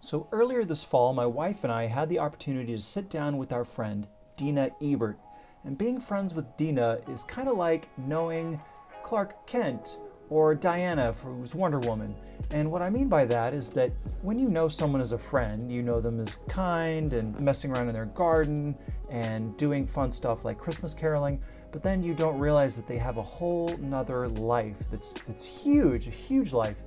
So earlier this fall, my wife and I had the opportunity to sit down with our friend, Deena Ebbert. And being friends with Deena is kind of like knowing Clark Kent or Diana, who's Wonder Woman. And what I mean by that is that when you know someone as a friend, you know them as kind and messing around in their garden and doing fun stuff like Christmas caroling, but then you don't realize that they have a whole nother life that's huge, a huge life.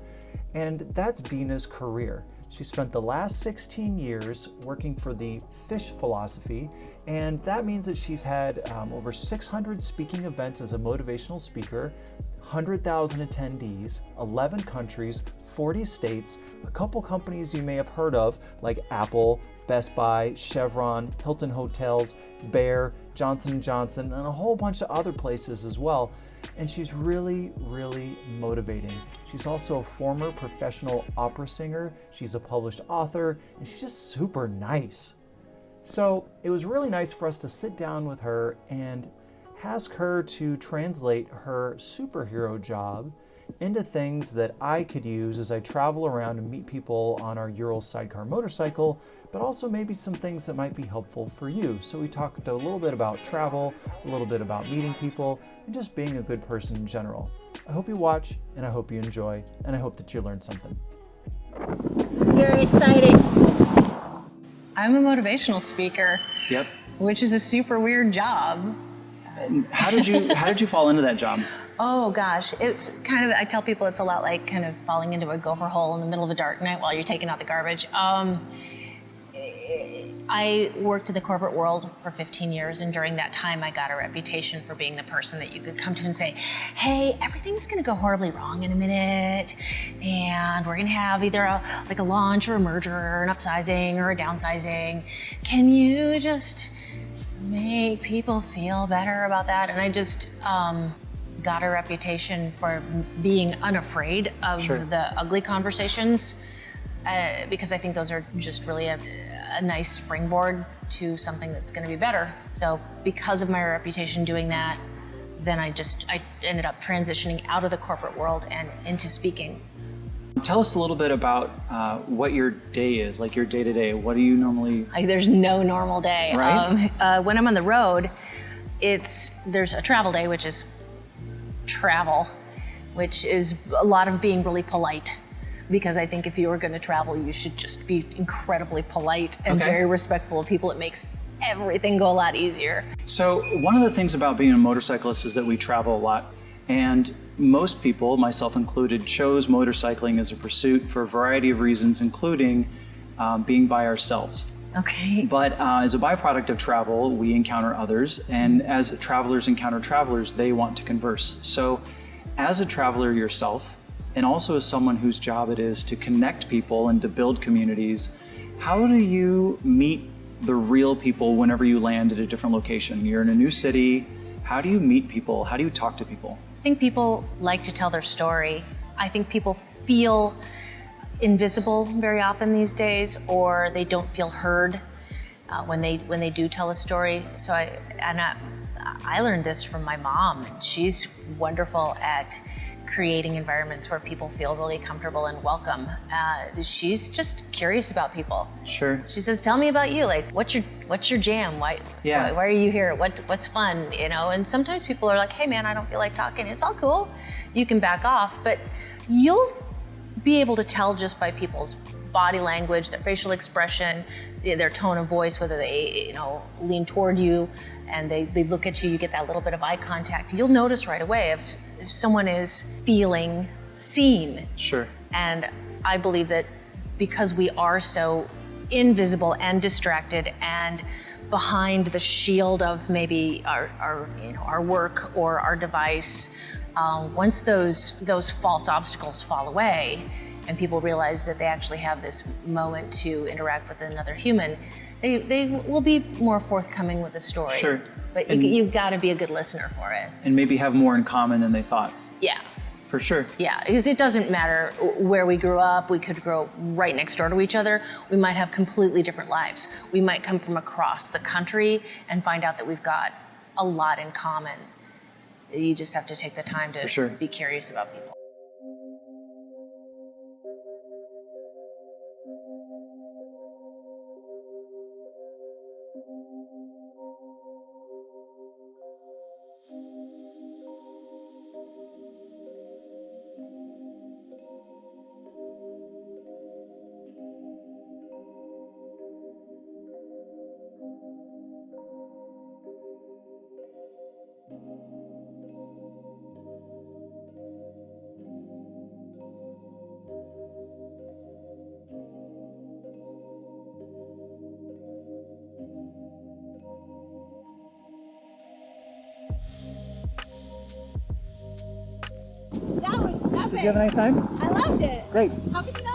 And that's Deena's career. She spent the last 16 years working for the fish philosophy, and that means that she's had over 600 speaking events as a motivational speaker, 100,000 attendees, 11 countries, 40 states, a couple companies you may have heard of like Apple, Best Buy, Chevron, Hilton Hotels, Bayer, Johnson & Johnson, and a whole bunch of other places as well. And she's really, really motivating. She's also a former professional opera singer, she's a published author, and she's just super nice. So it was really nice for us to sit down with her and ask her to translate her superhero job into things that I could use as I travel around and meet people on our Ural Sidecar motorcycle, but also maybe some things that might be helpful for you. So we talked a little bit about travel, a little bit about meeting people, and just being a good person in general. I hope you watch, and I hope you enjoy, and I hope that you learned something. Very exciting. I'm a motivational speaker. Yep. Which is a super weird job. And how did you fall into that job? Oh gosh, it's kind of, I tell people it's a lot like kind of falling into a gopher hole in the middle of a dark night while you're taking out the garbage. I worked in the corporate world for 15 years, and during that time I got a reputation for being the person that you could come to and say, hey, everything's gonna go horribly wrong in a minute, and we're gonna have either a launch or a merger or an upsizing or a downsizing. Can you just make people feel better about that? And I just got a reputation for being unafraid of Sure. the ugly conversations, because I think those are just really a nice springboard to something that's going to be better. So because of my reputation doing that, then I ended up transitioning out of the corporate world and into speaking. Tell us a little bit about what your day is, like your day-to-day. What do you normally... There's no normal day. Right? When I'm on the road, there's a travel day, which is travel, which is a lot of being really polite. Because I think if you were going to travel, you should just be incredibly polite and very respectful of people. It makes everything go a lot easier. So one of the things about being a motorcyclist is that we travel a lot. And most people, myself included, chose motorcycling as a pursuit for a variety of reasons, including being by ourselves. Okay. But as a byproduct of travel, we encounter others. And as travelers encounter travelers, they want to converse. So as a traveler yourself, and also as someone whose job it is to connect people and to build communities, how do you meet the real people whenever you land at a different location? You're in a new city. How do you meet people? How do you talk to people? I think people like to tell their story. I think people feel invisible very often these days, or they don't feel heard when they do tell a story. So I learned this from my mom. She's wonderful at creating environments where people feel really comfortable and welcome. She's just curious about people. Sure. She says, "Tell me about you. Like, what's your jam? Why are you here? What's fun? You know?" And sometimes people are like, "Hey, man, I don't feel like talking." It's all cool. You can back off, but you'll be able to tell just by people's body language, their facial expression, their tone of voice, whether they lean toward you and they look at you. You get that little bit of eye contact. You'll notice right away if someone is feeling seen. Sure. And I believe that because we are so invisible and distracted and behind the shield of maybe our work or our device, once those false obstacles fall away and people realize that they actually have this moment to interact with another human, they will be more forthcoming with the story. Sure. But you've got to be a good listener for it. And maybe have more in common than they thought. Yeah. For sure. Yeah, because it doesn't matter where we grew up. We could grow right next door to each other. We might have completely different lives. We might come from across the country and find out that we've got a lot in common. You just have to take the time to be curious about people. Did you have a nice time? I loved it. Great. How could you not?